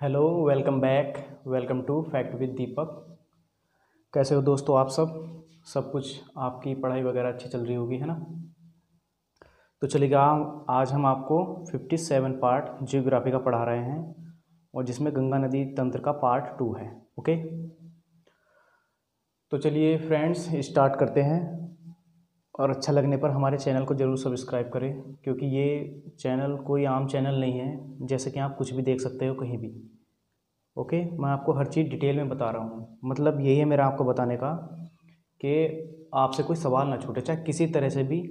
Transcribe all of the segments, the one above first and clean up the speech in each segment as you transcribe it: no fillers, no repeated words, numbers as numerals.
Hello, welcome back. Welcome to fact with Deepak. कैसे हो दोस्तों आप सब कुछ आपकी पढ़ाई वगैरह अच्छी चल रही होगी, है ना। तो चलिएगा, आज हम आपको 57 पार्ट जियोग्राफी का पढ़ा रहे हैं और जिसमें गंगा नदी तंत्र का पार्ट 2 है। ओके, तो चलिए फ्रेंड्स स्टार्ट करते हैं। और अच्छा लगने पर हमारे चैनल को ज़रूर सब्सक्राइब करें, क्योंकि ये चैनल कोई आम चैनल नहीं है, जैसे कि आप कुछ भी देख सकते हो कहीं भी। ओके, मैं आपको हर चीज़ डिटेल में बता रहा हूँ। मतलब यही है मेरा आपको बताने का कि आपसे कोई सवाल ना छूटे, चाहे किसी तरह से भी।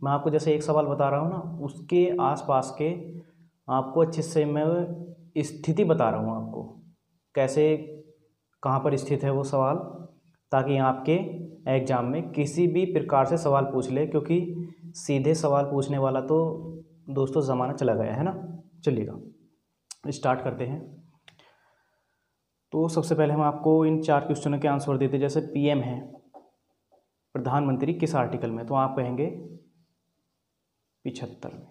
मैं आपको जैसे एक सवाल बता रहा हूँ ना, उसके आसपास के आपको अच्छे से मैं स्थिति बता रहा हूँ आपको, कैसे कहाँ पर स्थित है वो सवाल, ताकि आपके एग्ज़ाम में किसी भी प्रकार से सवाल पूछ ले। क्योंकि सीधे सवाल पूछने वाला तो दोस्तों ज़माना चला गया है ना। चलिएगा स्टार्ट करते हैं। तो सबसे पहले हम आपको इन 4 क्वेश्चनों के आंसर देते। जैसे पीएम है, प्रधानमंत्री किस आर्टिकल में, तो आप कहेंगे 75 में।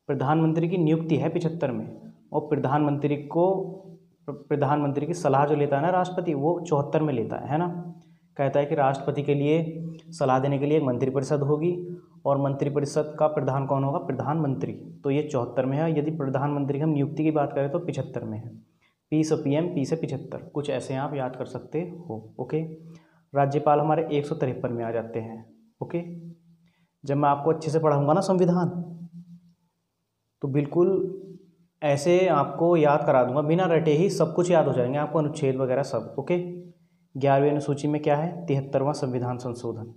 प्रधानमंत्री की नियुक्ति है 75 में, और प्रधानमंत्री की सलाह जो लेता है ना राष्ट्रपति, वो 74 में लेता है ना। कहता है कि राष्ट्रपति के लिए सलाह देने के लिए एक मंत्रिपरिषद होगी, और मंत्रिपरिषद का प्रधान कौन होगा, प्रधानमंत्री। तो ये 74 में है। यदि प्रधानमंत्री की हम नियुक्ति की बात करें तो 75 में है। पी से पीएम, पी से 75, कुछ ऐसे आप याद कर सकते हो। ओके, राज्यपाल हमारे 153 में आ जाते हैं। ओके, जब मैं आपको अच्छे से पढ़ाऊंगा ना संविधान, तो बिल्कुल ऐसे आपको याद करा दूंगा, बिना रटे ही सब कुछ याद हो जाएंगे आपको, अनुच्छेद वगैरह सब। ओके, 11वीं अनुसूची में क्या है, 73वां संविधान संशोधन,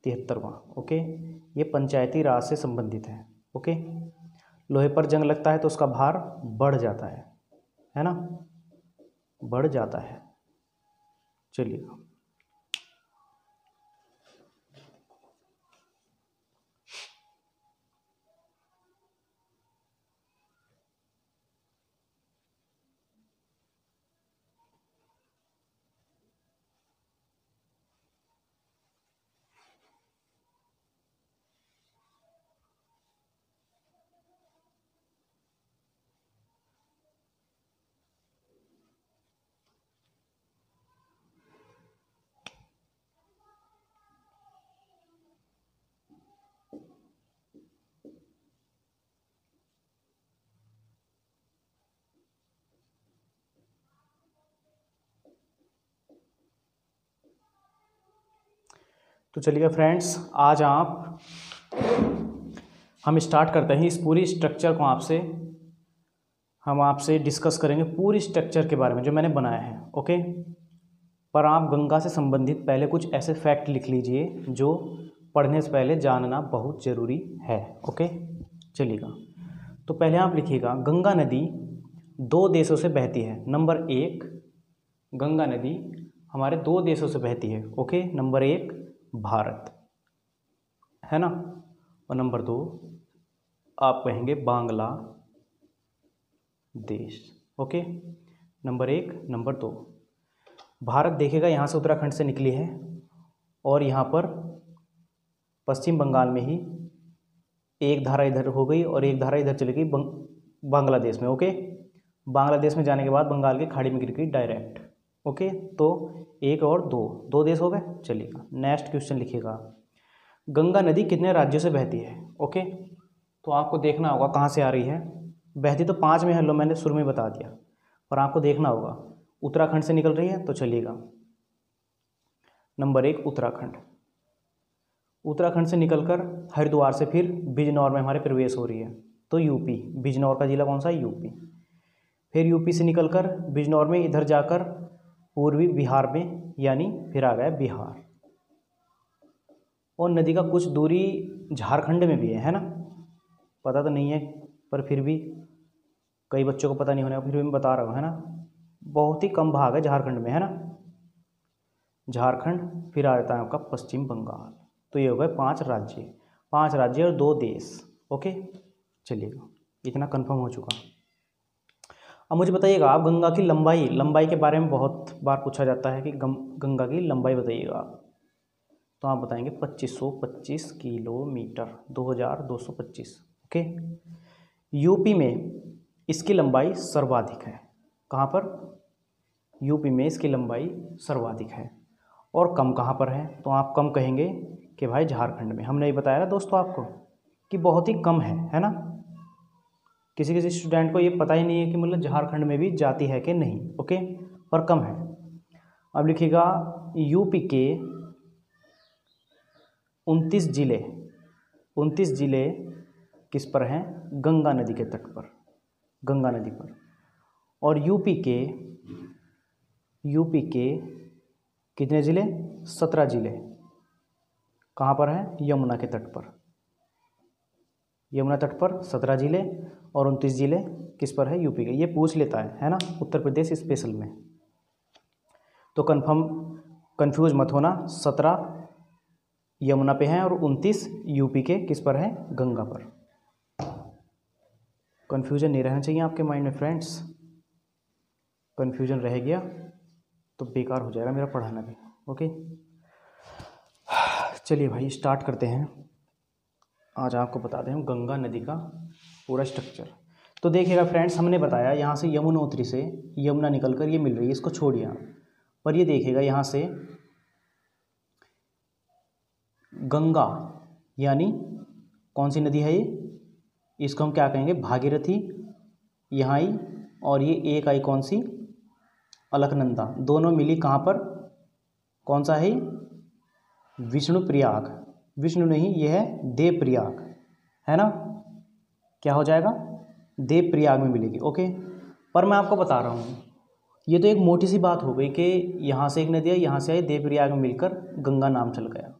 73वां। ओके, ये पंचायती राज से संबंधित है। ओके, लोहे पर जंग लगता है तो उसका भार बढ़ जाता है ना, बढ़ जाता है। चलिए, तो चलिए फ्रेंड्स, आज हम स्टार्ट करते हैं इस पूरी स्ट्रक्चर को। हम आपसे डिस्कस करेंगे पूरी स्ट्रक्चर के बारे में जो मैंने बनाया है। ओके, पर आप गंगा से संबंधित पहले कुछ ऐसे फैक्ट लिख लीजिए जो पढ़ने से पहले जानना बहुत ज़रूरी है। ओके, चलिएगा, तो पहले आप लिखिएगा, गंगा नदी 2 देशों से बहती है। नंबर 1, गंगा नदी हमारे 2 देशों से बहती है। ओके, नंबर 1 भारत, है ना, और नंबर 2 आप कहेंगे Bangladesh. Okay, number 1, number 2 Bharat देखिएगा यहाँ से उत्तराखंड से निकली है, और यहाँ पर पश्चिम बंगाल में ही एक धारा इधर हो गई और एक धारा इधर चली गई बांग्लादेश में। ओके, बांग्लादेश में जाने के बाद बंगाल की खाड़ी में गिर गई डायरेक्ट। ओके, तो 1 और 2 देश हो गए। चलिएगा नेक्स्ट क्वेश्चन लिखिएगा, गंगा नदी कितने राज्यों से बहती है। ओके, तो आपको देखना होगा कहाँ से आ रही है। बहती तो 5 में है, लो मैंने शुरू में बता दिया, पर आपको देखना होगा उत्तराखंड से निकल रही है। तो चलिएगा, नंबर 1 उत्तराखंड से निकलकर हरिद्वार से फिर बिजनौर में हमारे प्रवेश हो रही है, तो यूपी। बिजनौर का जिला कौन सा है, यूपी। फिर यूपी से निकलकर बिजनौर में इधर जाकर पूर्वी बिहार में, यानी फिर आ गया बिहार। और नदी का कुछ दूरी झारखंड में भी है ना। पता तो नहीं है, पर फिर भी कई बच्चों को पता नहीं होने, फिर भी मैं बता रहा हूँ, है ना। बहुत ही कम भाग है झारखंड में, है ना, झारखंड। फिर आ जाता है आपका पश्चिम बंगाल। तो ये हो गए 5 राज्य और 2 देश। ओके, चलिएगा, इतना कंफर्म हो चुका। अब मुझे बताइएगा आप, गंगा की लंबाई के बारे में बहुत बार पूछा जाता है कि गंगा की लंबाई बताइएगा। तो आप बताएंगे 2525 किलोमीटर, 2225। ओके, यूपी में इसकी लंबाई सर्वाधिक है। कहाँ पर? यूपी में इसकी लंबाई सर्वाधिक है। और कम कहाँ पर है? तो आप कम कहेंगे कि भाई झारखंड में। हमने ये बताया ना दोस्तों आपको कि बहुत ही कम है ना। किसी किसी स्टूडेंट को ये पता ही नहीं है कि मतलब झारखंड में भी जाति है कि नहीं, ओके, पर कम है। अब लिखिएगा यूपी के 29 जिले किस पर हैं? गंगा नदी के तट पर, गंगा नदी पर। और यूपी के कितने ज़िले? 17 ज़िले कहाँ पर हैं? यमुना के तट पर, यमुना तट पर 17 ज़िले और 29 ज़िले किस पर है? यूपी के। ये पूछ लेता है ना, उत्तर प्रदेश स्पेशल में। तो कंफ्यूज मत होना, 17 यमुना पे हैं और 29 यूपी के किस पर है? गंगा पर। कन्फ्यूजन नहीं रहना चाहिए आपके माइंड में फ्रेंड्स। कन्फ्यूजन रह गया तो बेकार हो जाएगा मेरा पढ़ाना भी, ओके। चलिए भाई स्टार्ट करते हैं। आज आपको बता दें हम गंगा नदी का पूरा स्ट्रक्चर। तो देखिएगा फ्रेंड्स, हमने बताया यहाँ से यमुनोत्री से यमुना निकल कर ये मिल रही है, इसको छोड़िए आप। पर ये देखिएगा यहाँ से गंगा यानी कौन सी नदी है ये? इसको हम क्या कहेंगे? भागीरथी यहाँ आई, और ये एक आई कौन सी? अलकनंदा। दोनों मिली कहाँ पर? कौन सा है? विष्णुप्रयाग। विष्णु नहीं, ये है देवप्रयाग, है ना। क्या हो जाएगा? देवप्रयाग में मिलेगी, ओके। पर मैं आपको बता रहा हूँ, ये तो एक मोटी सी बात हो गई कि यहाँ से एक नदी है, यहाँ से आई, देवप्रयाग में मिलकर गंगा नाम चल गया।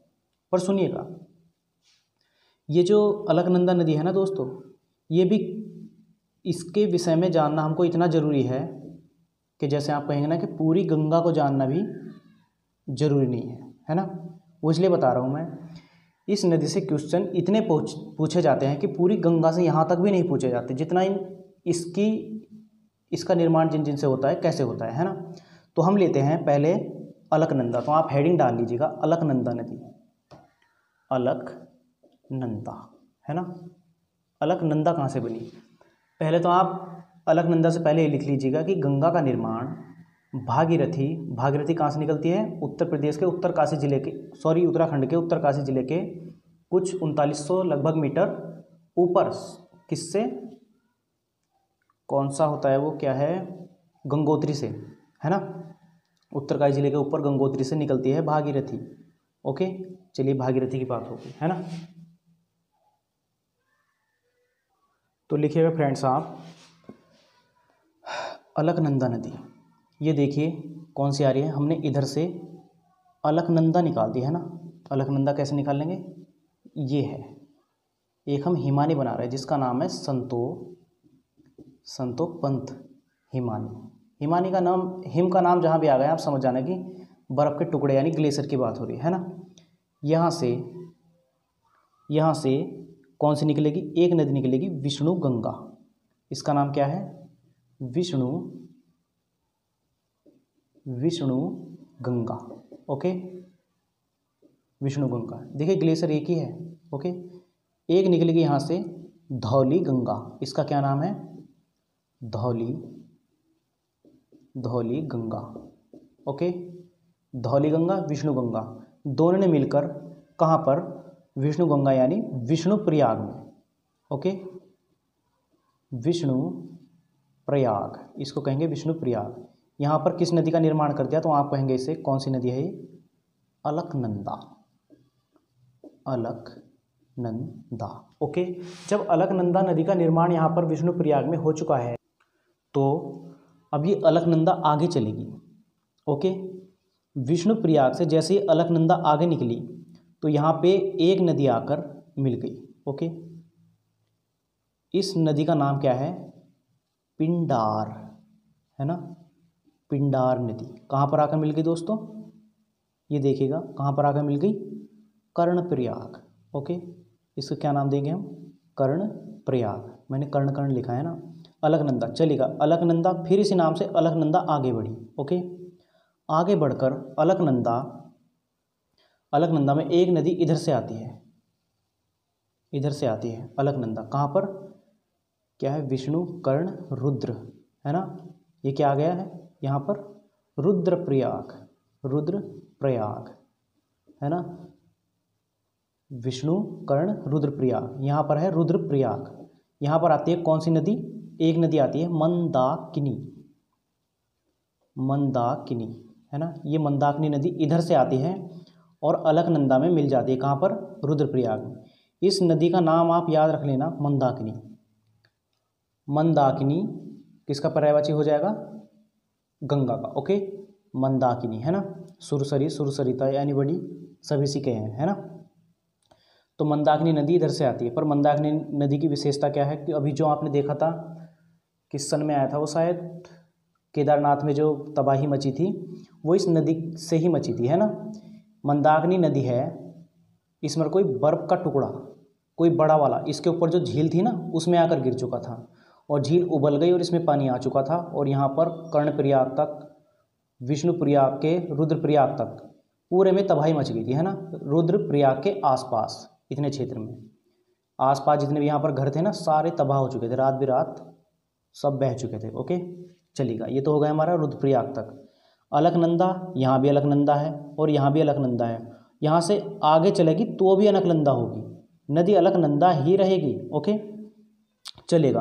पर सुनिएगा, ये जो अलकनंदा नदी है ना दोस्तों, ये भी, इसके विषय में जानना हमको इतना ज़रूरी है कि जैसे आप कहेंगे ना कि पूरी गंगा को जानना भी ज़रूरी नहीं है ना। वो इसलिए बता रहा हूँ मैं, इस नदी से क्वेश्चन इतने पूछे जाते हैं कि पूरी गंगा से यहाँ तक भी नहीं पूछे जाते जितना इसका निर्माण जिन जिन से होता है, कैसे होता है ना। तो हम लेते हैं पहले अलकनंदा। तो आप हेडिंग डाल लीजिएगा, अलकनंदा नदी, अलकनंदा, है ना। अलकनंदा कहाँ से बनी? पहले तो आप अलकनंदा से पहले ये लिख लीजिएगा कि गंगा का निर्माण भागीरथी कहाँ से निकलती है? उत्तर प्रदेश के उत्तरकाशी जिले के, उत्तराखंड के उत्तरकाशी जिले के कुछ 3900 लगभग मीटर ऊपर, किससे? कौन सा होता है वो, क्या है? गंगोत्री से, है ना। उत्तरकाशी जिले के ऊपर गंगोत्री से निकलती है भागीरथी, ओके। चलिए भागीरथी की बात होगी, है ना। तो लिखिएगा फ्रेंड्स आप, अलकनंदा नदी, ये देखिए कौन सी आ रही है। हमने इधर से अलकनंदा निकाल दी है ना। अलकनंदा कैसे निकाल लेंगे? ये है, एक हम हिमानी बना रहे हैं जिसका नाम है संतोपंथ हिमानी। हिमानी का नाम, हिम का नाम जहाँ भी आ गया आप समझ जाना कि बर्फ़ के टुकड़े यानी ग्लेशियर की बात हो रही है ना। यहाँ से कौन सी निकलेगी? एक नदी निकलेगी, विष्णु गंगा। इसका नाम क्या है? विष्णु गंगा, ओके। विष्णु गंगा, देखिए ग्लेशियर एक ही है, ओके। एक निकलेगी यहाँ से धौली गंगा। इसका क्या नाम है? धौली गंगा, ओके। धौली गंगा, विष्णु गंगा, दोनों ने मिलकर कहाँ पर? विष्णु गंगा यानी विष्णुप्रयाग में, ओके। विष्णुप्रयाग, इसको कहेंगे विष्णुप्रयाग। यहाँ पर किस नदी का निर्माण कर दिया? तो आप कहेंगे इसे, कौन सी नदी है ये? अलकनंदा, ओके। जब अलकनंदा नदी का निर्माण यहाँ पर विष्णुप्रयाग में हो चुका है, तो अब ये अलकनंदा आगे चलेगी, ओके। विष्णुप्रयाग से जैसे ही अलकनंदा आगे निकली तो यहाँ पे एक नदी आकर मिल गई, ओके। इस नदी का नाम क्या है? पिंडार, है ना। पिंडार नदी कहाँ पर आकर मिल गई दोस्तों? ये देखिएगा कहाँ पर आकर मिल गई? कर्णप्रयाग, ओके। इसका क्या नाम देंगे हम? कर्णप्रयाग। मैंने कर्ण लिखा है ना। अलकनंदा चलेगा, अलकनंदा, फिर इसी नाम से अलकनंदा आगे बढ़ी, ओके। आगे बढ़कर अलकनंदा में एक नदी इधर से आती है, अलकनंदा। कहाँ पर? क्या है? विष्णु, कर्ण, रुद्र, है ना। ये क्या आ गया है यहाँ पर, रुद्रप्रयाग, रुद्रप्रयाग है ना, विष्णु कर्ण रुद्रप्रयाग, यहाँ पर है रुद्रप्रयाग। यहाँ पर आती है कौन सी नदी, एक नदी आती है मंदाकिनी, मंदाकिनी है ना, ये मंदाकिनी नदी इधर से आती है और अलकनंदा में मिल जाती है, कहाँ पर, रुद्रप्रयाग में। इस नदी का नाम आप याद रख लेना, मंदाकिनी। मंदाकिनी किसका पर्यायवाची हो जाएगा, गंगा का, ओके, मंदाकिनी है ना। सुरसरी, सुरसरिता यानी बड़ी, सभी सी कहे हैं, है ना। तो मंदाकिनी नदी इधर से आती है, पर मंदाकिनी नदी की विशेषता क्या है कि अभी जो आपने देखा था, किस सन में आया था वो, शायद केदारनाथ में जो तबाही मची थी वो इस नदी से ही मची थी, है ना। मंदाकिनी नदी है, इसमें कोई बर्फ़ का टुकड़ा, कोई बड़ा वाला, इसके ऊपर जो झील थी ना उसमें आकर गिर चुका था और झील उबल गई और इसमें पानी आ चुका था, और यहाँ पर कर्णप्रयाग तक, विष्णुप्रयाग के रुद्रप्रयाग तक पूरे में तबाही मच गई थी, है ना। रुद्रप्रयाग के आसपास इतने क्षेत्र में, आसपास जितने भी यहाँ पर घर थे ना, सारे तबाह हो चुके थे, रात बिरात सब बह चुके थे, ओके। चलेगा, ये तो हो गया हमारा रुद्रप्रयाग तक। अलकनंदा, यहाँ भी अलकनंदा है और यहाँ भी अलकनंदा है, यहाँ से आगे चलेगी तो भी अलकनंदा होगी, नदी अलकनंदा ही रहेगी, ओके। चलेगा,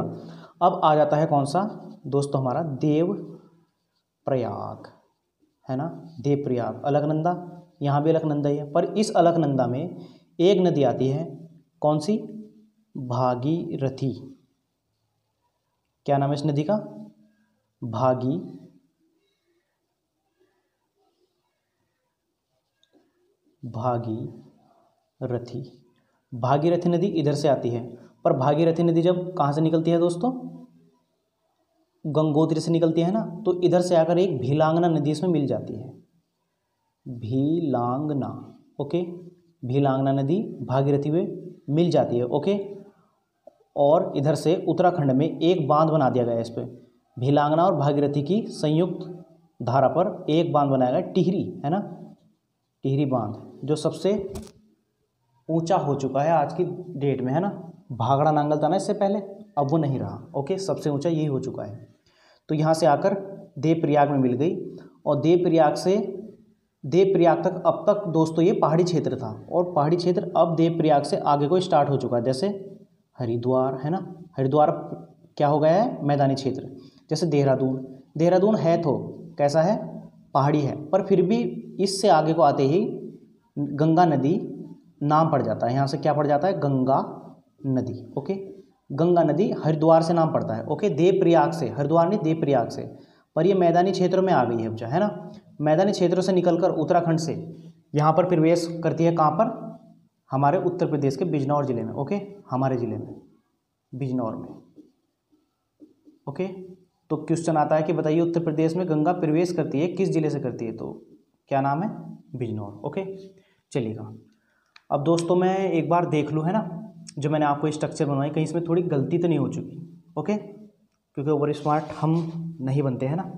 अब आ जाता है कौन सा दोस्तों, हमारा देवप्रयाग है ना, देवप्रयाग, अलकनंदा, यहाँ भी अलकनंदा ही है, पर इस अलकनंदा में एक नदी आती है, कौन सी, भागीरथी। क्या नाम है इस नदी का, भागीरथी। भागीरथी नदी इधर से आती है, पर भागीरथी नदी जब कहाँ से निकलती है दोस्तों, गंगोत्री से निकलती है ना, तो इधर से आकर एक भीलांगना नदी इसमें मिल जाती है, भीलांगना, ओके। भीलांगना नदी भागीरथी में मिल जाती है, ओके। और इधर से उत्तराखंड में एक बांध बना दिया गया है, इस पर भीलांगना और भागीरथी की संयुक्त धारा पर एक बांध बनाया गया, टिहरी है ना, टिहरी बांध, जो सबसे ऊंचा हो चुका है आज की डेट में, है ना। भाखड़ा नांगल था ना इससे पहले, अब वो नहीं रहा, ओके, सबसे ऊंचा यही हो चुका है। तो यहाँ से आकर देवप्रयाग में मिल गई, और देवप्रयाग से देवप्रयाग तक, अब तक दोस्तों ये पहाड़ी क्षेत्र था, और पहाड़ी क्षेत्र अब देवप्रयाग से आगे को स्टार्ट हो चुका है, जैसे हरिद्वार है ना, हरिद्वार क्या हो गया है, मैदानी क्षेत्र। जैसे देहरादून, देहरादून है तो कैसा है, पहाड़ी है, पर फिर भी इससे आगे को आते ही गंगा नदी नाम पड़ जाता है, यहाँ से क्या पड़ जाता है, गंगा नदी, ओके। गंगा नदी हरिद्वार से नाम पड़ता है, ओके, देवप्रयाग से, हरिद्वार नहीं देवप्रयाग से, पर ये मैदानी क्षेत्रों में आ गई है, है ना। मैदानी क्षेत्रों से निकलकर उत्तराखंड से यहाँ पर प्रवेश करती है, कहाँ पर, हमारे उत्तर प्रदेश के बिजनौर जिले में, ओके, हमारे जिले में बिजनौर में, ओके। तो क्वेश्चन आता है कि बताइए उत्तर प्रदेश में गंगा प्रवेश करती है किस जिले से करती है, तो क्या नाम है, बिजनौर, ओके। चलिएगा, अब दोस्तों मैं एक बार देख लूँ, है ना, जो मैंने आपको स्ट्रक्चर बनवाई, कहीं इसमें थोड़ी गलती तो नहीं हो चुकी, ओके, क्योंकि ओवर स्मार्ट हम नहीं बनते हैं ना।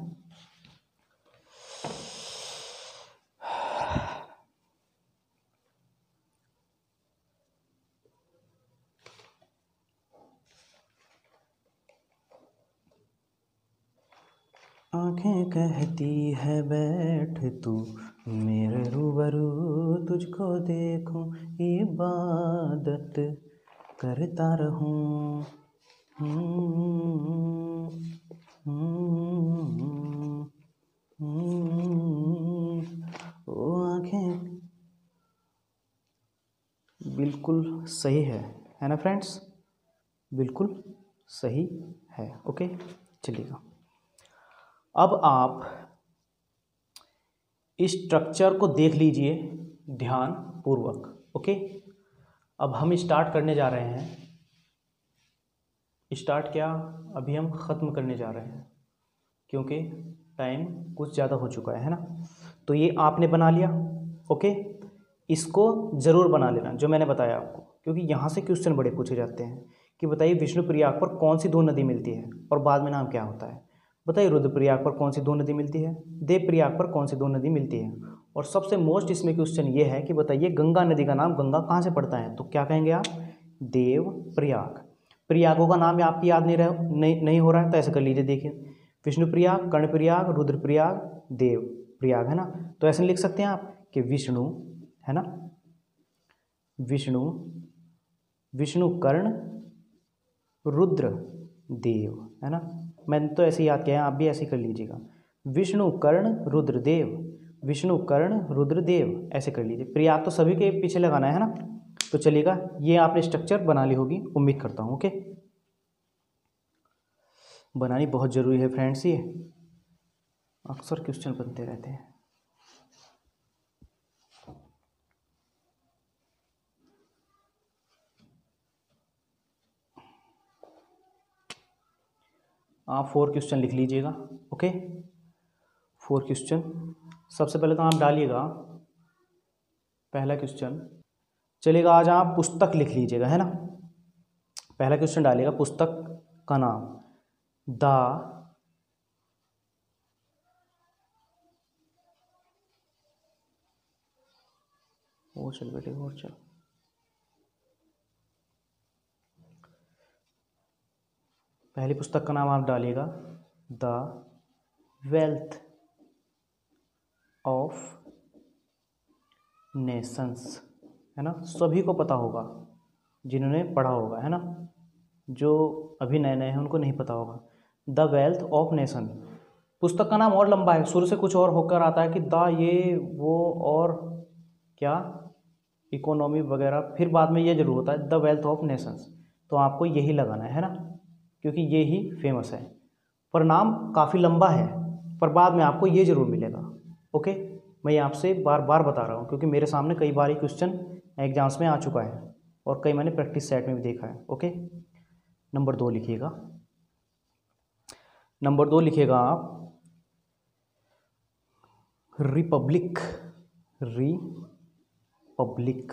आंखें कहती है बैठ तू मेरे रूबरू, तुझको देखूं इबादत करता रहूं, ओ आंखें, बिल्कुल सही है ना फ्रेंड्स, बिल्कुल सही है, ओके। चलिएगा, अब आप इस स्ट्रक्चर को देख लीजिए ध्यान पूर्वक, ओके। अब हम स्टार्ट करने जा रहे हैं, स्टार्ट क्या, अभी हम ख़त्म करने जा रहे हैं, क्योंकि टाइम कुछ ज़्यादा हो चुका है ना। तो ये आपने बना लिया, ओके, इसको ज़रूर बना लेना जो मैंने बताया आपको, क्योंकि यहाँ से क्वेश्चन बड़े पूछे जाते हैं कि बताइए विष्णुप्रयाग पर कौन सी दो नदी मिलती है, और बाद में नाम क्या होता है, बताइए रुद्रप्रयाग पर कौन सी दो नदी मिलती है, देवप्रयाग पर कौन सी दो नदी मिलती है, और सबसे मोस्ट इसमें क्वेश्चन ये है कि बताइए गंगा नदी का नाम गंगा कहाँ से पड़ता है, तो क्या कहेंगे आप, देवप्रयाग। प्रयागों का नाम आपकी याद नहीं हो रहा है, तो ऐसे कर लीजिए, देखिए विष्णुप्रयाग, कर्णप्रयाग, रुद्रप्रयाग, देव प्रयाग, है ना। तो ऐसे लिख सकते हैं आप कि विष्णु, है ना, विष्णु, विष्णु कर्ण, रुद्र देव, है ना। मैंने तो ऐसे याद किया है, आप भी ऐसे कर लीजिएगा। विष्णु कर्ण रुद्रदेव, विष्णु कर्ण रुद्रदेव, ऐसे कर लीजिए। प्रयाग तो सभी के पीछे लगाना है ना। तो चलिएगा, ये आपने स्ट्रक्चर बना ली होगी, उम्मीद करता हूँ। ओके, बनानी बहुत ज़रूरी है फ्रेंड्स, ये अक्सर क्वेश्चन बनते रहते हैं। आप 4 क्वेश्चन लिख लीजिएगा। Okay, 4 question. सबसे पहले तो आप डालिएगा पहला क्वेश्चन। चलिएगा, आज आप पुस्तक लिख लीजिएगा, है ना। पहला क्वेश्चन डालिएगा पुस्तक का नाम, द और चल बेटे और चल। पहली पुस्तक का नाम आप डालिएगा द वेल्थ ऑफ नेशंस, है ना। सभी को पता होगा जिन्होंने पढ़ा होगा, है ना। जो अभी नए नए हैं उनको नहीं पता होगा। द वेल्थ ऑफ नेशन, पुस्तक का नाम और लंबा है, शुरू से कुछ और होकर आता है कि द ये वो और क्या इकोनॉमी वगैरह, फिर बाद में ये जरूर होता है द वेल्थ ऑफ नेशंस। तो आपको यही लगाना है ना, क्योंकि ये ही फेमस है। पर नाम काफ़ी लंबा है, पर बाद में आपको ये जरूर मिलेगा। ओके, मैं ये आपसे बार बार बता रहा हूँ क्योंकि मेरे सामने कई बार ये क्वेश्चन एग्जाम्स में आ चुका है और कई मैंने प्रैक्टिस सेट में भी देखा है। ओके, नंबर 2 लिखिएगा। नंबर 2 लिखिएगा आप Republic, Republic,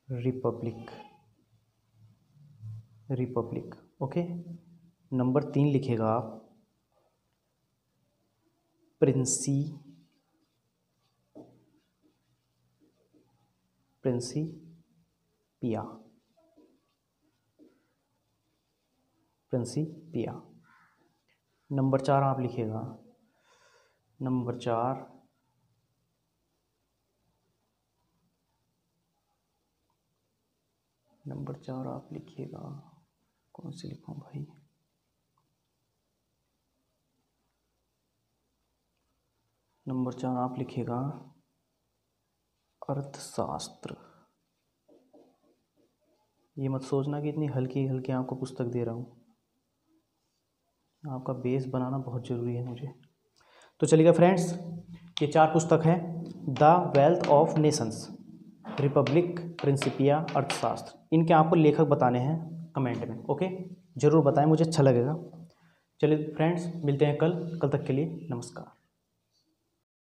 Republic, Republic. Okay, number 3 लिखिएगा आप प्रिंसिपिया, प्रिंसिपिया। नंबर 4 आप लिखिएगा, नंबर 4 आप लिखिएगा, कौन सी लिखूं भाई। नंबर 4 आप लिखिएगा अर्थशास्त्र। ये मत सोचना कि इतनी हल्की हल्की आपको पुस्तक दे रहा हूँ, आपका बेस बनाना बहुत ज़रूरी है मुझे। तो चलिएगा फ्रेंड्स, ये 4 पुस्तक हैं, the wealth of Nations, Republic, Principia, अर्थशास्त्र। इनके आपको लेखक बताने हैं कमेंट में। ओके, ज़रूर बताएं, मुझे अच्छा लगेगा। चलिए फ्रेंड्स, मिलते हैं कल तक के लिए नमस्कार।